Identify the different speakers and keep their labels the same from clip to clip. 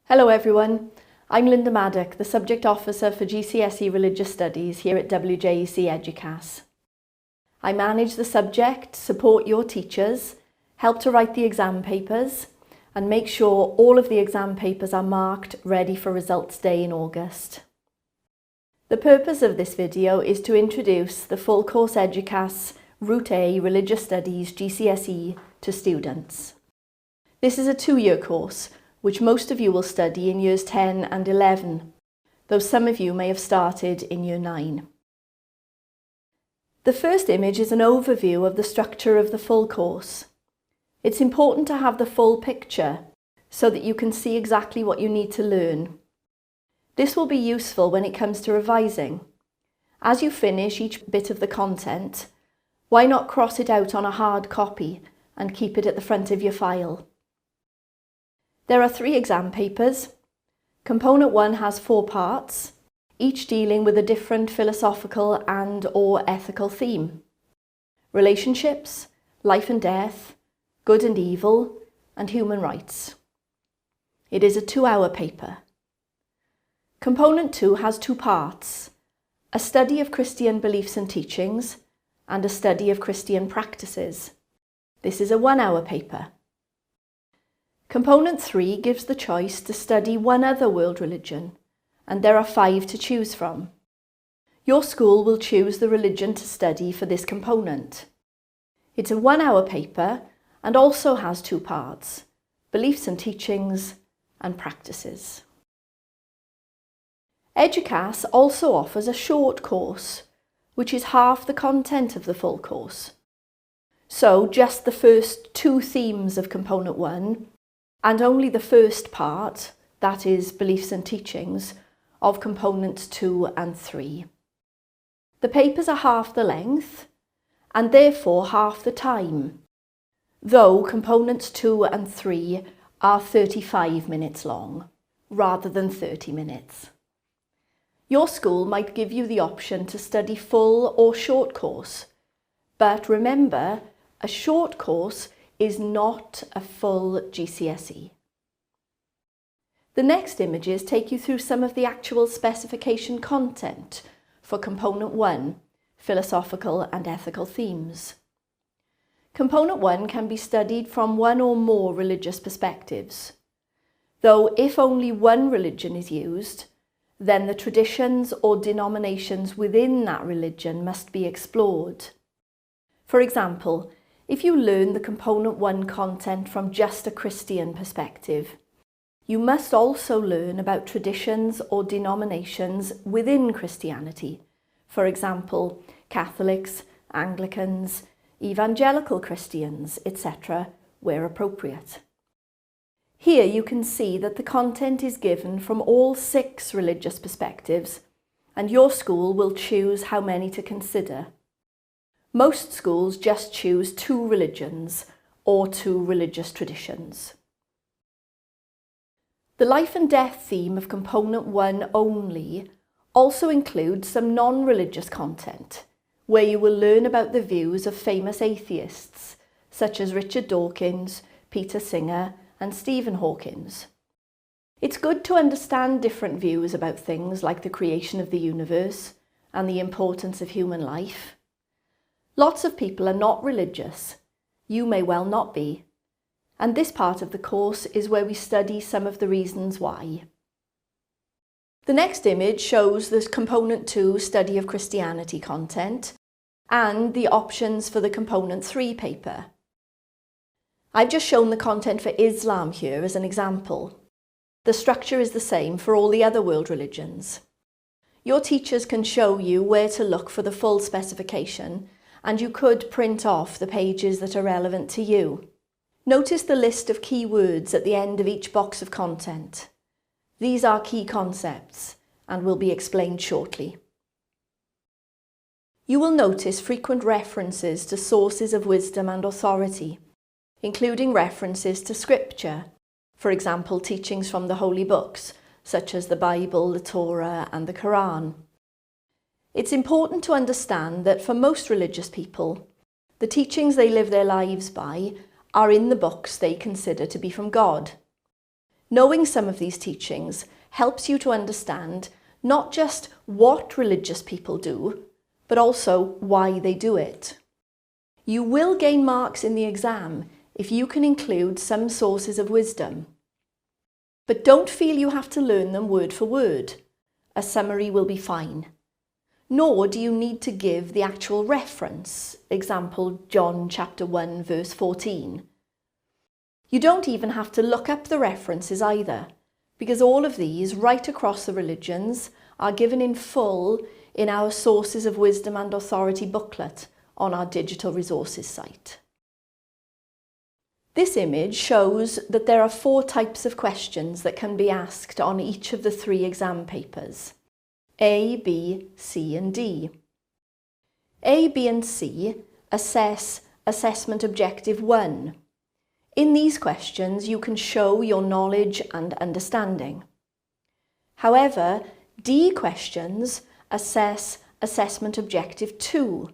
Speaker 1: Hello everyone, I'm Linda Maddock, the Subject Officer for GCSE Religious Studies here at WJEC Eduqas. I manage the subject, support your teachers, help to write the exam papers and make sure all of the exam papers are marked ready for results day in August. The purpose of this video is to introduce the full course Eduqas Route A Religious Studies GCSE to students. This is a 2-year course which most of you will study in years 10 and 11, though some of you may have started in year 9. The first image is an overview of the structure of the full course. It's important to have the full picture so that you can see exactly what you need to learn. This will be useful when it comes to revising. As you finish each bit of the content, why not cross it out on a hard copy and keep it at the front of your file? There are 3 exam papers. Component 1 has 4 parts, each dealing with a different philosophical and/or ethical theme. Relationships, life and death, good and evil, and human rights. It is a 2-hour paper. Component 2 has 2 parts, a study of Christian beliefs and teachings, and a study of Christian practices. This is a 1-hour paper. Component 3 gives the choice to study one other world religion, and there are 5 to choose from. Your school will choose the religion to study for this component. It's a 1-hour paper and also has 2 parts, beliefs and teachings and practices. Eduqas also offers a short course, which is half the content of the full course. So just the first 2 themes of Component 1 and only the first part, that is beliefs and teachings, of Components 2 and 3. The papers are half the length and therefore half the time, though Components 2 and 3 are 35 minutes long rather than 30 minutes. Your school might give you the option to study full or short course, but remember, a short course is not a full GCSE. The next images take you through some of the actual specification content for Component 1, philosophical and ethical themes. Component 1 can be studied from one or more religious perspectives, though if only one religion is used, then the traditions or denominations within that religion must be explored. For example, if you learn the Component 1 content from just a Christian perspective, you must also learn about traditions or denominations within Christianity. For example, Catholics, Anglicans, Evangelical Christians, etc., where appropriate. Here you can see that the content is given from all 6 religious perspectives, and your school will choose how many to consider. Most schools just choose 2 religions or 2 religious traditions. The life and death theme of Component 1 only also includes some non-religious content, where you will learn about the views of famous atheists, such as Richard Dawkins, Peter Singer, and Stephen Hawkins. It's good to understand different views about things like the creation of the universe and the importance of human life. Lots of people are not religious. You may well not be. And this part of the course is where we study some of the reasons why. The next image shows the Component 2 Study of Christianity content and the options for the Component 3 paper. I've just shown the content for Islam here as an example. The structure is the same for all the other world religions. Your teachers can show you where to look for the full specification, and you could print off the pages that are relevant to you. Notice the list of key words at the end of each box of content. These are key concepts and will be explained shortly. You will notice frequent references to sources of wisdom and authority, including references to scripture, for example, teachings from the holy books, such as the Bible, the Torah, and the Quran. It's important to understand that for most religious people, the teachings they live their lives by are in the books they consider to be from God. Knowing some of these teachings helps you to understand not just what religious people do, but also why they do it. You will gain marks in the exam if you can include some sources of wisdom. But don't feel you have to learn them word for word. A summary will be fine. Nor do you need to give the actual reference, example John chapter 1 verse 14. You don't even have to look up the references either, because all of these, right across the religions, are given in full in our Sources of Wisdom and Authority booklet on our digital resources site. This image shows that there are 4 types of questions that can be asked on each of the 3 exam papers: A, B, C and D. A, B and C assess Assessment Objective 1. In these questions, you can show your knowledge and understanding. However, D questions assess Assessment Objective 2.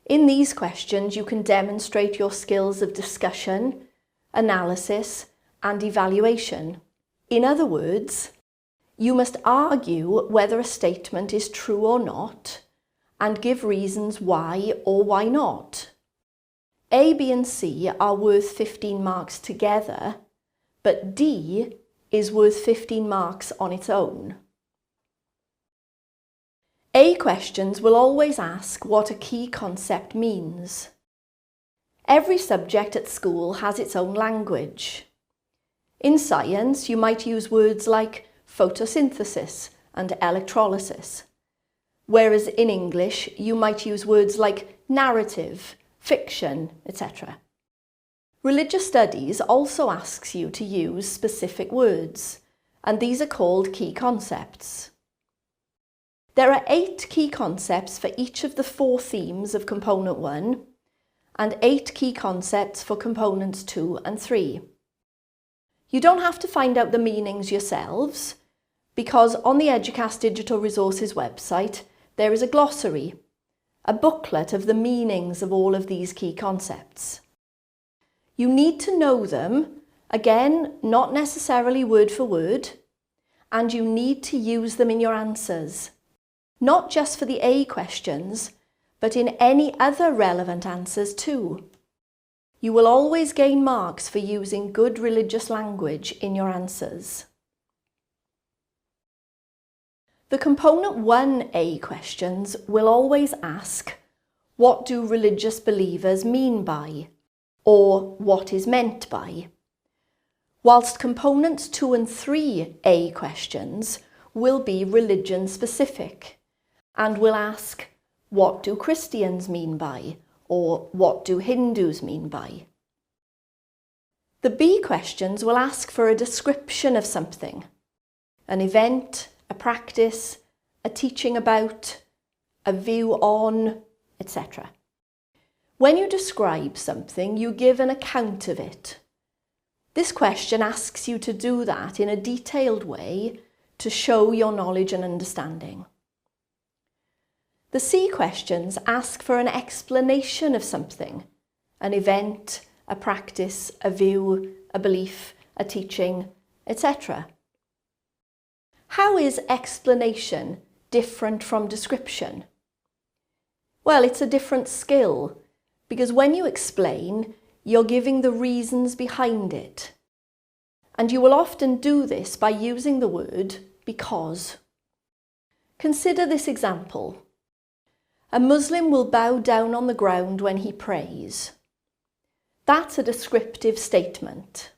Speaker 1: In these questions, you can demonstrate your skills of discussion, analysis, and evaluation. In other words, you must argue whether a statement is true or not, and give reasons why or why not. A, B and C are worth 15 marks together, but D is worth 15 marks on its own. A questions will always ask what a key concept means. Every subject at school has its own language. In science, you might use words like photosynthesis and electrolysis, whereas in English, you might use words like narrative, fiction, etc. Religious Studies also asks you to use specific words, and these are called key concepts. There are 8 key concepts for each of the 4 themes of Component 1, and 8 key concepts for Components 2 and 3. You don't have to find out the meanings yourselves, because on the Eduqas Digital Resources website, there is a glossary, a booklet of the meanings of all of these key concepts. You need to know them, again, not necessarily word for word, and you need to use them in your answers, not just for the A questions, but in any other relevant answers too. You will always gain marks for using good religious language in your answers. The Component 1A questions will always ask, what do religious believers mean by? Or what is meant by? Whilst Components 2 and 3A questions will be religion specific and will ask, what do Christians mean by? Or what do Hindus mean by? The B questions will ask for a description of something, an event, a practice, a teaching about, a view on, etc. When you describe something, you give an account of it. This question asks you to do that in a detailed way to show your knowledge and understanding. The C questions ask for an explanation of something, an event, a practice, a view, a belief, a teaching, etc. How is explanation different from description? Well, it's a different skill, because when you explain, you're giving the reasons behind it. And you will often do this by using the word because. Consider this example. A Muslim will bow down on the ground when he prays. That's a descriptive statement.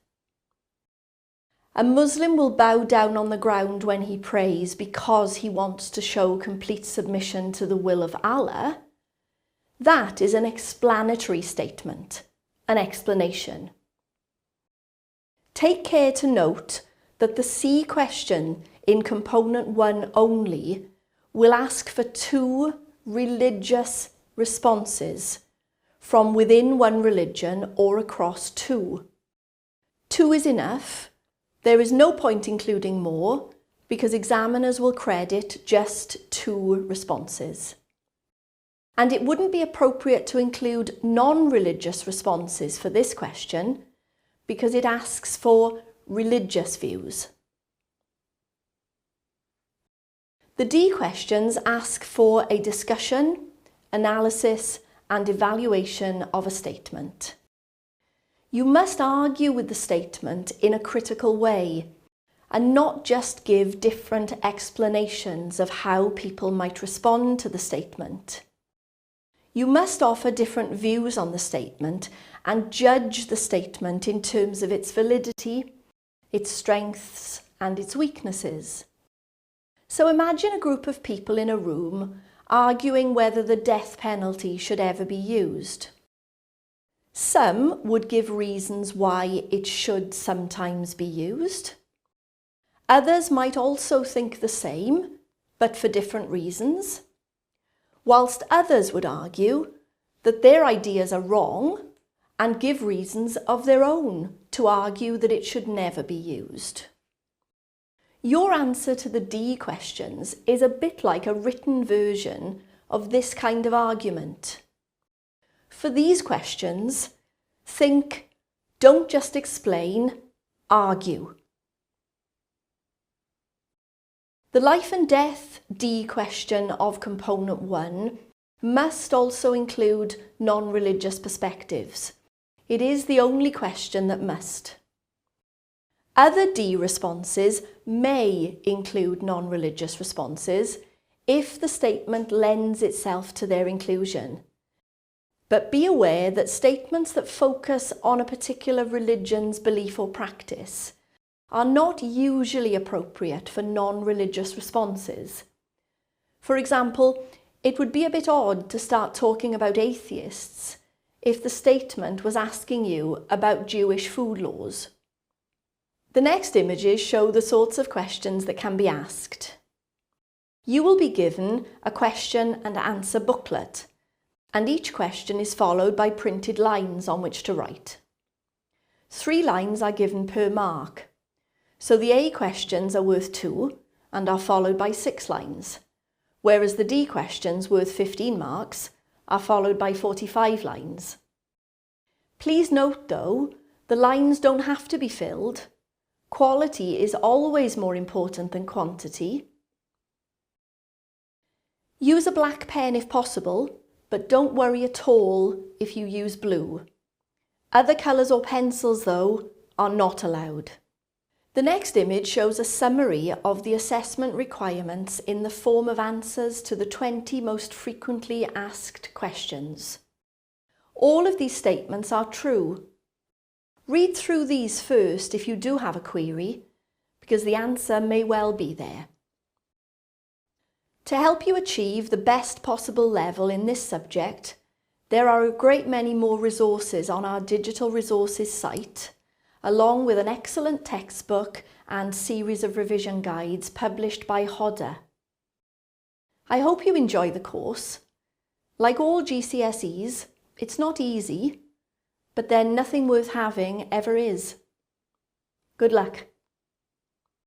Speaker 1: A Muslim will bow down on the ground when he prays because he wants to show complete submission to the will of Allah. That is an explanatory statement, an explanation. Take care to note that the C question in Component 1 only will ask for 2 religious responses from within one religion or across 2. 2 is enough. There is no point including more because examiners will credit just 2 responses. And it wouldn't be appropriate to include non-religious responses for this question because it asks for religious views. The D questions ask for a discussion, analysis, and evaluation of a statement. You must argue with the statement in a critical way and not just give different explanations of how people might respond to the statement. You must offer different views on the statement and judge the statement in terms of its validity, its strengths, and its weaknesses. So imagine a group of people in a room arguing whether the death penalty should ever be used. Some would give reasons why it should sometimes be used. Others might also think the same, but for different reasons, whilst others would argue that their ideas are wrong and give reasons of their own to argue that it should never be used. Your answer to the D questions is a bit like a written version of this kind of argument. For these questions, think, don't just explain, argue. The life and death D question of component 1 must also include non-religious perspectives. It is the only question that must. Other D responses may include non-religious responses if the statement lends itself to their inclusion. But be aware that statements that focus on a particular religion's belief or practice are not usually appropriate for non-religious responses. For example, it would be a bit odd to start talking about atheists if the statement was asking you about Jewish food laws. The next images show the sorts of questions that can be asked. You will be given a question and answer booklet, and each question is followed by printed lines on which to write. 3 lines are given per mark, so the A questions are worth 2 and are followed by 6 lines, whereas the D questions worth 15 marks are followed by 45 lines. Please note though, the lines don't have to be filled. Quality is always more important than quantity. Use a black pen if possible, but don't worry at all if you use blue. Other colours or pencils, though, are not allowed. The next image shows a summary of the assessment requirements in the form of answers to the 20 most frequently asked questions. All of these statements are true. Read through these first if you do have a query, because the answer may well be there. To help you achieve the best possible level in this subject, there are a great many more resources on our digital resources site, along with an excellent textbook and series of revision guides published by Hodder. I hope you enjoy the course. Like all GCSEs, it's not easy, but then nothing worth having ever is. Good luck.